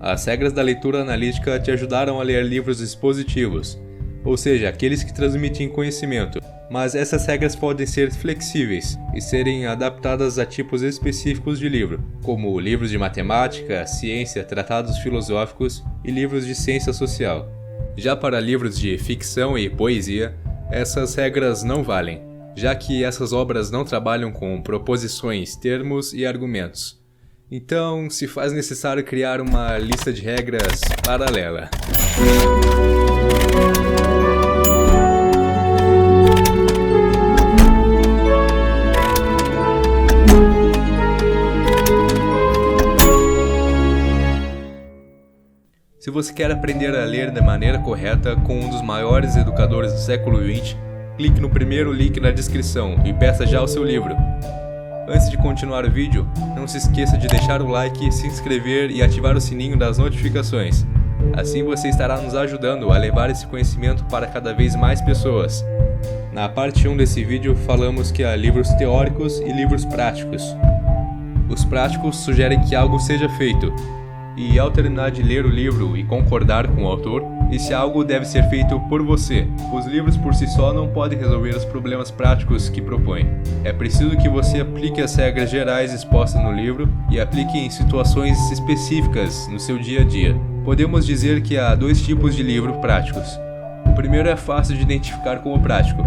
As regras da leitura analítica te ajudaram a ler livros expositivos, ou seja, aqueles que transmitem conhecimento, mas essas regras podem ser flexíveis e serem adaptadas a tipos específicos de livro, como livros de matemática, ciência, tratados filosóficos e livros de ciência social. Já para livros de ficção e poesia, essas regras não valem, já que essas obras não trabalham com proposições, termos e argumentos. Então, se faz necessário criar uma lista de regras paralela. Se você quer aprender a ler da maneira correta com um dos maiores educadores do século XX, clique no primeiro link na descrição e peça já o seu livro. Antes de continuar o vídeo, não se esqueça de deixar o like, se inscrever e ativar o sininho das notificações. Assim você estará nos ajudando a levar esse conhecimento para cada vez mais pessoas. Na parte 1 desse vídeo falamos que há livros teóricos e livros práticos. Os práticos sugerem que algo seja feito, e ao terminar de ler o livro e concordar com o autor, esse algo deve ser feito por você. Os livros por si só não podem resolver os problemas práticos que propõem. É preciso que você aplique as regras gerais expostas no livro e aplique em situações específicas no seu dia a dia. Podemos dizer que há dois tipos de livros práticos. O primeiro é fácil de identificar como prático.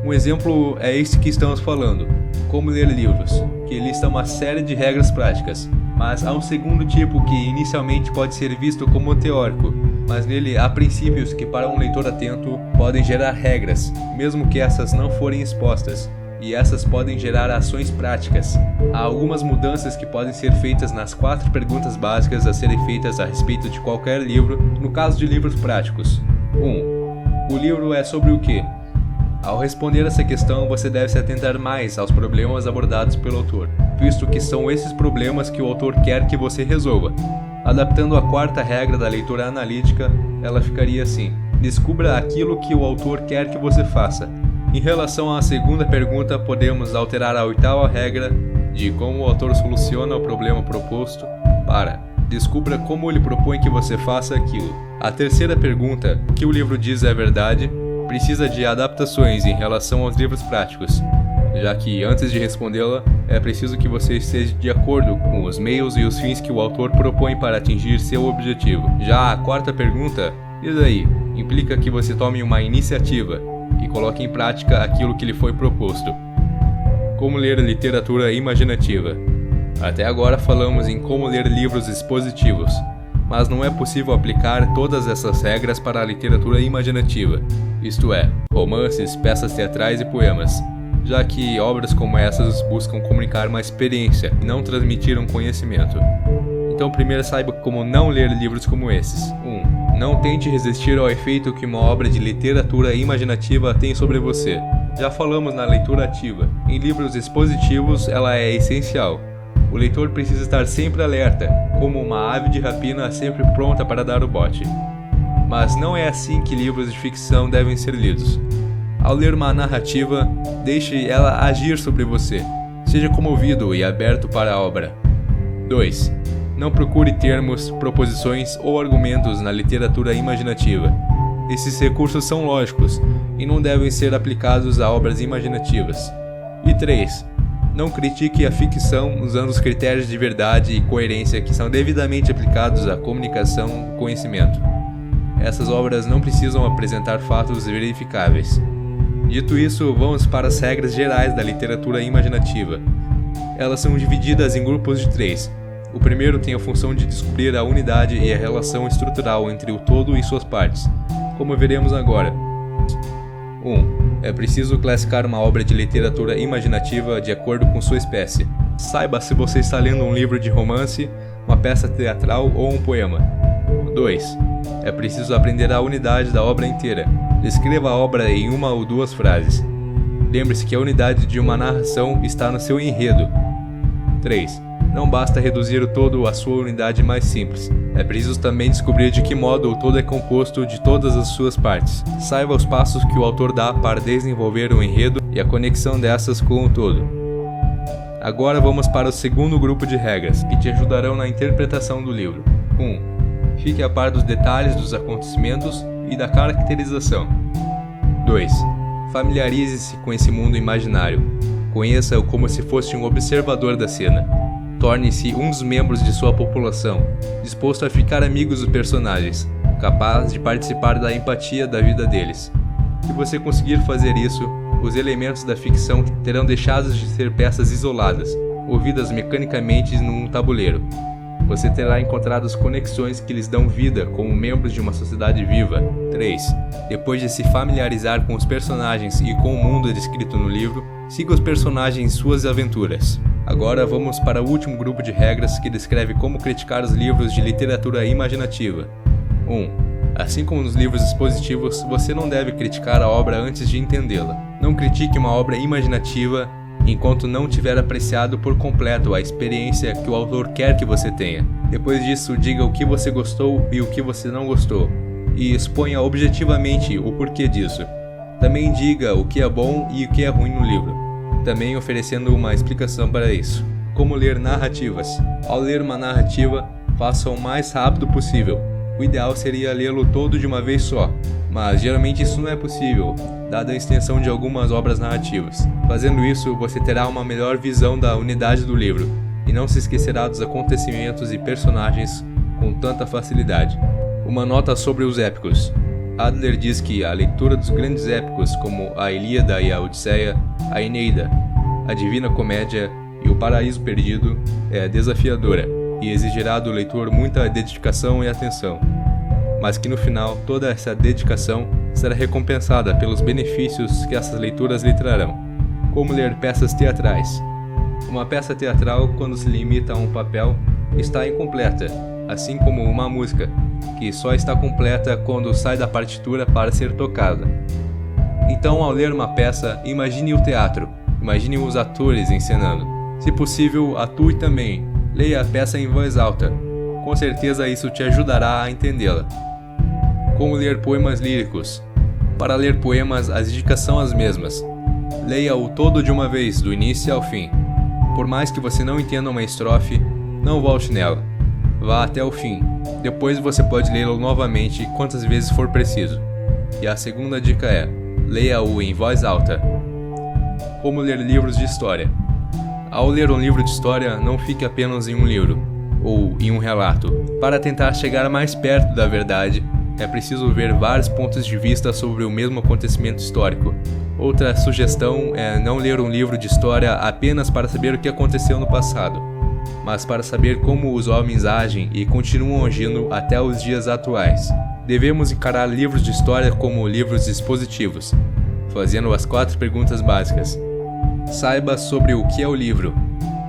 Um exemplo é esse que estamos falando, Como Ler Livros, que lista uma série de regras práticas. Mas há um segundo tipo que inicialmente pode ser visto como teórico, mas nele há princípios que para um leitor atento podem gerar regras, mesmo que essas não forem expostas, e essas podem gerar ações práticas. Há algumas mudanças que podem ser feitas nas 4 perguntas básicas a serem feitas a respeito de qualquer livro, no caso de livros práticos. 1. O livro é sobre o quê? Ao responder essa questão, você deve se atentar mais aos problemas abordados pelo autor, visto que são esses problemas que o autor quer que você resolva. Adaptando a 4ª regra da leitura analítica, ela ficaria assim: descubra aquilo que o autor quer que você faça. Em relação à 2ª pergunta, podemos alterar a 8ª regra de como o autor soluciona o problema proposto para descubra como ele propõe que você faça aquilo. A 3ª pergunta, o que o livro diz é verdade, precisa de adaptações em relação aos livros práticos, já que antes de respondê-la, é preciso que você esteja de acordo com os meios e os fins que o autor propõe para atingir seu objetivo. Já a 4ª pergunta, e daí, implica que você tome uma iniciativa e coloque em prática aquilo que lhe foi proposto. Como ler literatura imaginativa? Até agora falamos em como ler livros expositivos, mas não é possível aplicar todas essas regras para a literatura imaginativa, isto é, romances, peças teatrais e poemas, já que obras como essas buscam comunicar uma experiência e não transmitir um conhecimento. Então primeiro saiba como não ler livros como esses. 1. Não tente resistir ao efeito que uma obra de literatura imaginativa tem sobre você. Já falamos na leitura ativa. Em livros expositivos ela é essencial. O leitor precisa estar sempre alerta, como uma ave de rapina sempre pronta para dar o bote. Mas não é assim que livros de ficção devem ser lidos. Ao ler uma narrativa, deixe ela agir sobre você. Seja comovido e aberto para a obra. 2. Não procure termos, proposições ou argumentos na literatura imaginativa. Esses recursos são lógicos e não devem ser aplicados a obras imaginativas. E 3. Não critique a ficção usando os critérios de verdade e coerência que são devidamente aplicados à comunicação do conhecimento. Essas obras não precisam apresentar fatos verificáveis. Dito isso, vamos para as regras gerais da literatura imaginativa. Elas são divididas em grupos de 3. O primeiro tem a função de descobrir a unidade e a relação estrutural entre o todo e suas partes, como veremos agora. 1. É preciso classificar uma obra de literatura imaginativa de acordo com sua espécie. Saiba se você está lendo um livro de romance, uma peça teatral ou um poema. 2. É preciso aprender a unidade da obra inteira. Descreva a obra em 1 ou 2 frases. Lembre-se que a unidade de uma narração está no seu enredo. 3. Não basta reduzir o todo à sua unidade mais simples. É preciso também descobrir de que modo o todo é composto de todas as suas partes. Saiba os passos que o autor dá para desenvolver o enredo e a conexão dessas com o todo. Agora vamos para o segundo grupo de regras, que te ajudarão na interpretação do livro. 1. Fique a par dos detalhes dos acontecimentos e da caracterização. 2. Familiarize-se com esse mundo imaginário. Conheça-o como se fosse um observador da cena. Torne-se um dos membros de sua população, disposto a ficar amigo dos personagens, capaz de participar da empatia da vida deles. Se você conseguir fazer isso, os elementos da ficção terão deixado de ser peças isoladas, ouvidas mecanicamente num tabuleiro. Você terá encontrado as conexões que lhes dão vida como membros de uma sociedade viva. 3. Depois de se familiarizar com os personagens e com o mundo descrito no livro, siga os personagens em suas aventuras. Agora vamos para o último grupo de regras que descreve como criticar os livros de literatura imaginativa. 1. Assim como nos livros expositivos, você não deve criticar a obra antes de entendê-la. Não critique uma obra imaginativa enquanto não tiver apreciado por completo a experiência que o autor quer que você tenha. Depois disso, diga o que você gostou e o que você não gostou, e exponha objetivamente o porquê disso. Também diga o que é bom e o que é ruim no livro, também oferecendo uma explicação para isso. Como ler narrativas. Ao ler uma narrativa, faça o mais rápido possível. O ideal seria lê-lo todo de uma vez só, mas geralmente isso não é possível, dada a extensão de algumas obras narrativas. Fazendo isso, você terá uma melhor visão da unidade do livro, e não se esquecerá dos acontecimentos e personagens com tanta facilidade. Uma nota sobre os épicos. Adler diz que a leitura dos grandes épicos como a Ilíada e a Odisseia, a Eneida, a Divina Comédia e o Paraíso Perdido é desafiadora e exigirá do leitor muita dedicação e atenção, mas que no final toda essa dedicação será recompensada pelos benefícios que essas leituras lhe trarão. Como ler peças teatrais. Uma peça teatral, quando se limita a um papel, está incompleta, assim como uma música, que só está completa quando sai da partitura para ser tocada. Então, ao ler uma peça, imagine o teatro, imagine os atores encenando. Se possível, atue também. Leia a peça em voz alta. Com certeza isso te ajudará a entendê-la. Como ler poemas líricos. Para ler poemas, as dicas são as mesmas. Leia-o todo de uma vez, do início ao fim. Por mais que você não entenda uma estrofe, não volte nela. Vá até o fim. Depois você pode lê-lo novamente quantas vezes for preciso. E a segunda dica é: leia-o em voz alta. Como ler livros de história. Ao ler um livro de história, não fique apenas em um livro, ou em um relato. Para tentar chegar mais perto da verdade, é preciso ver vários pontos de vista sobre o mesmo acontecimento histórico. Outra sugestão é não ler um livro de história apenas para saber o que aconteceu no passado, mas para saber como os homens agem e continuam agindo até os dias atuais. Devemos encarar livros de história como livros expositivos, fazendo as 4 perguntas básicas. Saiba sobre o que é o livro.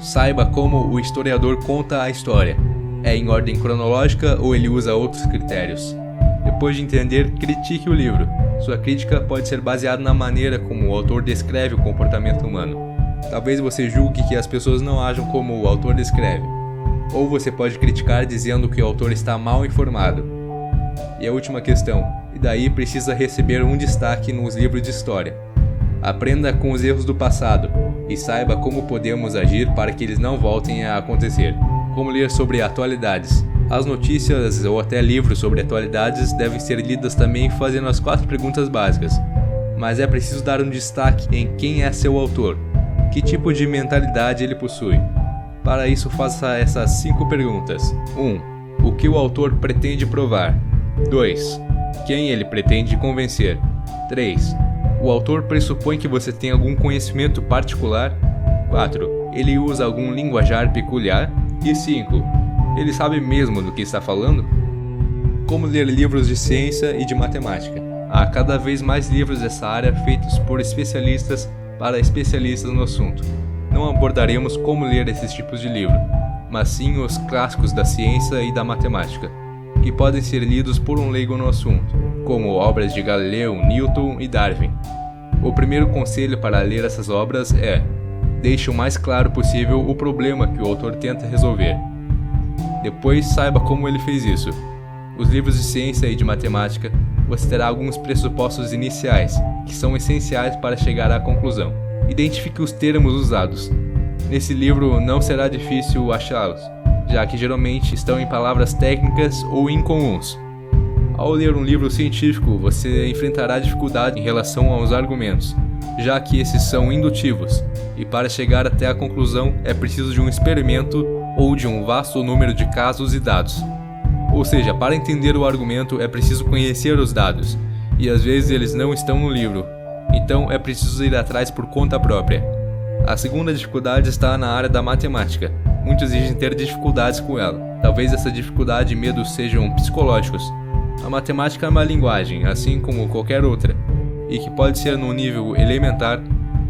Saiba como o historiador conta a história. É em ordem cronológica ou ele usa outros critérios? Depois de entender, critique o livro. Sua crítica pode ser baseada na maneira como o autor descreve o comportamento humano. Talvez você julgue que as pessoas não ajam como o autor descreve. Ou você pode criticar dizendo que o autor está mal informado. E a última questão: e daí precisa receber um destaque nos livros de história. Aprenda com os erros do passado e saiba como podemos agir para que eles não voltem a acontecer. Como ler sobre atualidades. As notícias ou até livros sobre atualidades devem ser lidas também fazendo as 4 perguntas básicas. Mas é preciso dar um destaque em quem é seu autor, que tipo de mentalidade ele possui. Para isso, faça essas 5 perguntas. 1. O que o autor pretende provar? 2. Quem ele pretende convencer? 3. O autor pressupõe que você tem algum conhecimento particular? 4. Ele usa algum linguajar peculiar? E 5. Ele sabe mesmo do que está falando? Como ler livros de ciência e de matemática. Há cada vez mais livros dessa área feitos por especialistas para especialistas no assunto. Não abordaremos como ler esses tipos de livro, mas sim os clássicos da ciência e da matemática, que podem ser lidos por um leigo no assunto, como obras de Galileu, Newton e Darwin. O primeiro conselho para ler essas obras é: deixe o mais claro possível o problema que o autor tenta resolver. Depois, saiba como ele fez isso. Os livros de ciência e de matemática, você terá alguns pressupostos iniciais, que são essenciais para chegar à conclusão. Identifique os termos usados. Nesse livro não será difícil achá-los. já que geralmente estão em palavras técnicas ou incomuns. Ao ler um livro científico, você enfrentará dificuldade em relação aos argumentos, já que esses são indutivos, e para chegar até a conclusão é preciso de um experimento ou de um vasto número de casos e dados. Ou seja, para entender o argumento é preciso conhecer os dados, e às vezes eles não estão no livro, então é preciso ir atrás por conta própria. A segunda dificuldade está na área da matemática. Muitos dizem ter dificuldades com ela. Talvez essa dificuldade e medo sejam psicológicos. A matemática é uma linguagem, assim como qualquer outra, e que pode ser num nível elementar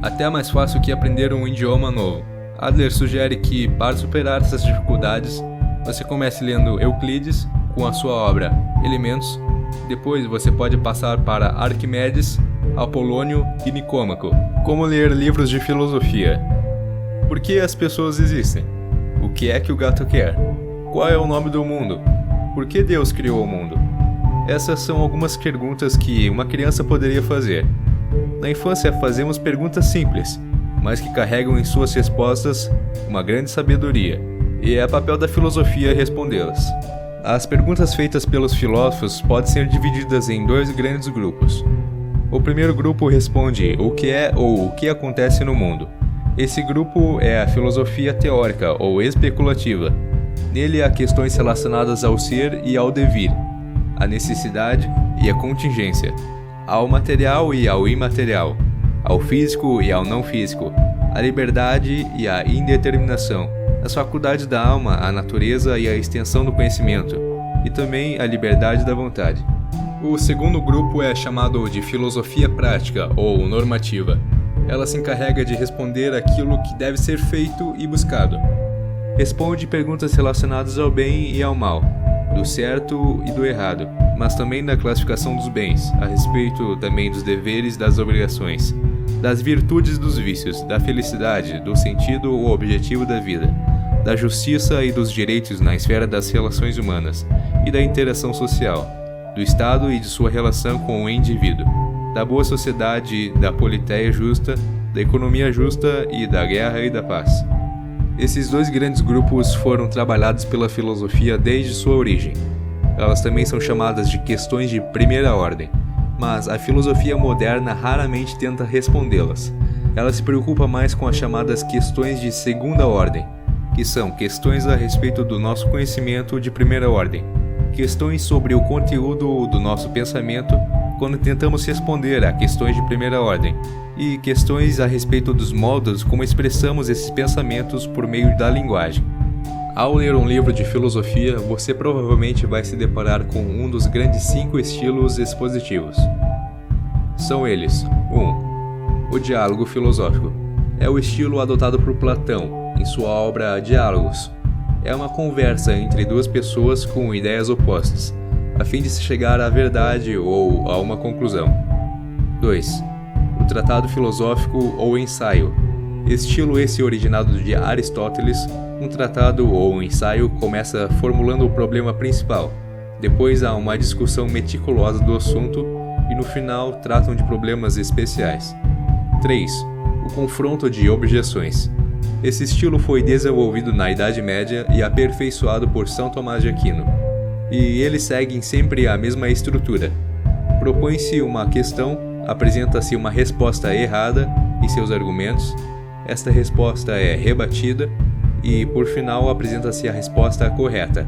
até mais fácil que aprender um idioma novo. Adler sugere que, para superar essas dificuldades, você comece lendo Euclides com a sua obra Elementos. Depois você pode passar para Arquimedes, Apolônio e Nicômaco. Como ler livros de filosofia? Por que as pessoas existem? O que é que o gato quer? Qual é o nome do mundo? Por que Deus criou o mundo? Essas são algumas perguntas que uma criança poderia fazer. Na infância fazemos perguntas simples, mas que carregam em suas respostas uma grande sabedoria, e é papel da filosofia respondê-las. As perguntas feitas pelos filósofos podem ser divididas em dois grandes grupos. O primeiro grupo responde o que é ou o que acontece no mundo. Esse grupo é a filosofia teórica ou especulativa. Nele há questões relacionadas ao ser e ao devir, à necessidade e à contingência, ao material e ao imaterial, ao físico e ao não físico, à liberdade e à indeterminação, as faculdades da alma, a natureza e a extensão do conhecimento, e também a liberdade da vontade. O segundo grupo é chamado de filosofia prática ou normativa. Ela se encarrega de responder aquilo que deve ser feito e buscado. Responde perguntas relacionadas ao bem e ao mal, do certo e do errado, mas também da classificação dos bens, a respeito também dos deveres e das obrigações, das virtudes e dos vícios, da felicidade, do sentido ou objetivo da vida, da justiça e dos direitos na esfera das relações humanas e da interação social, do Estado e de sua relação com o indivíduo, da boa sociedade, da politeia justa, da economia justa e da guerra e da paz. Esses dois grandes grupos foram trabalhados pela filosofia desde sua origem. Elas também são chamadas de questões de primeira ordem, mas a filosofia moderna raramente tenta respondê-las. Ela se preocupa mais com as chamadas questões de segunda ordem, que são questões a respeito do nosso conhecimento de primeira ordem, questões sobre o conteúdo do nosso pensamento quando tentamos responder a questões de primeira ordem, e questões a respeito dos modos como expressamos esses pensamentos por meio da linguagem. Ao ler um livro de filosofia, você provavelmente vai se deparar com um dos grandes 5 estilos expositivos. São eles: 1. O diálogo filosófico. É o estilo adotado por Platão em sua obra Diálogos. É uma conversa entre duas pessoas com ideias opostas, a fim de se chegar à verdade ou a uma conclusão. 2. O tratado filosófico ou ensaio. Estilo esse originado de Aristóteles. Um tratado ou um ensaio começa formulando o problema principal, depois há uma discussão meticulosa do assunto e no final tratam de problemas especiais. 3. O confronto de objeções. Esse estilo foi desenvolvido na Idade Média e aperfeiçoado por São Tomás de Aquino, e eles seguem sempre a mesma estrutura. Propõe-se uma questão, apresenta-se uma resposta errada e seus argumentos, esta resposta é rebatida e, por final, apresenta-se a resposta correta.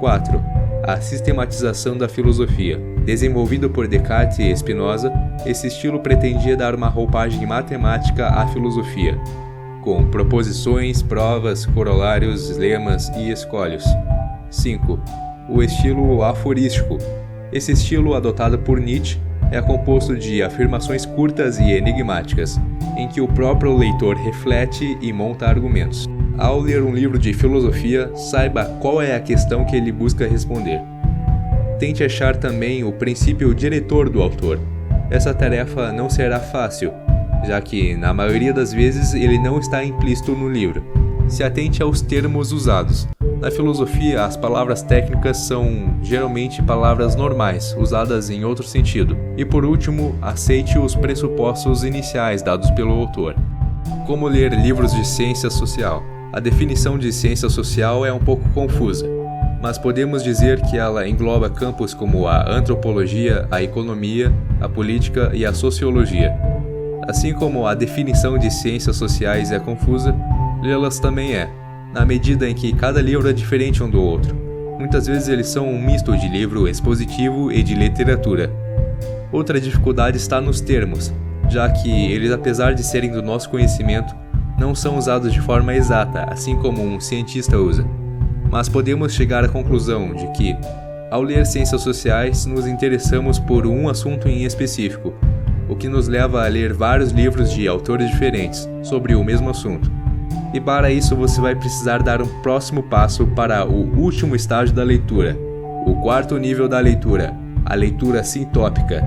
4. A sistematização da filosofia. Desenvolvido por Descartes e Spinoza, esse estilo pretendia dar uma roupagem matemática à filosofia, com proposições, provas, corolários, lemas e escolhos. 5. O estilo aforístico. Esse estilo, adotado por Nietzsche, é composto de afirmações curtas e enigmáticas, em que o próprio leitor reflete e monta argumentos. Ao ler um livro de filosofia, saiba qual é a questão que ele busca responder. Tente achar também o princípio diretor do autor. Essa tarefa não será fácil, já que, na maioria das vezes, ele não está implícito no livro. Se atente aos termos usados. Na filosofia, as palavras técnicas são geralmente palavras normais, usadas em outro sentido. E por último, aceite os pressupostos iniciais dados pelo autor. Como ler livros de ciência social. A definição de ciência social é um pouco confusa, mas podemos dizer que ela engloba campos como a antropologia, a economia, a política e a sociologia. Assim como a definição de ciências sociais é confusa, lê-las também é, na medida em que cada livro é diferente um do outro. Muitas vezes eles são um misto de livro expositivo e de literatura. Outra dificuldade está nos termos, já que eles, apesar de serem do nosso conhecimento, não são usados de forma exata, assim como um cientista usa. Mas podemos chegar à conclusão de que, ao ler ciências sociais, nos interessamos por um assunto em específico, o que nos leva a ler vários livros de autores diferentes sobre o mesmo assunto. E para isso você vai precisar dar um próximo passo para o último estágio da leitura, o quarto nível da leitura, a leitura sintópica.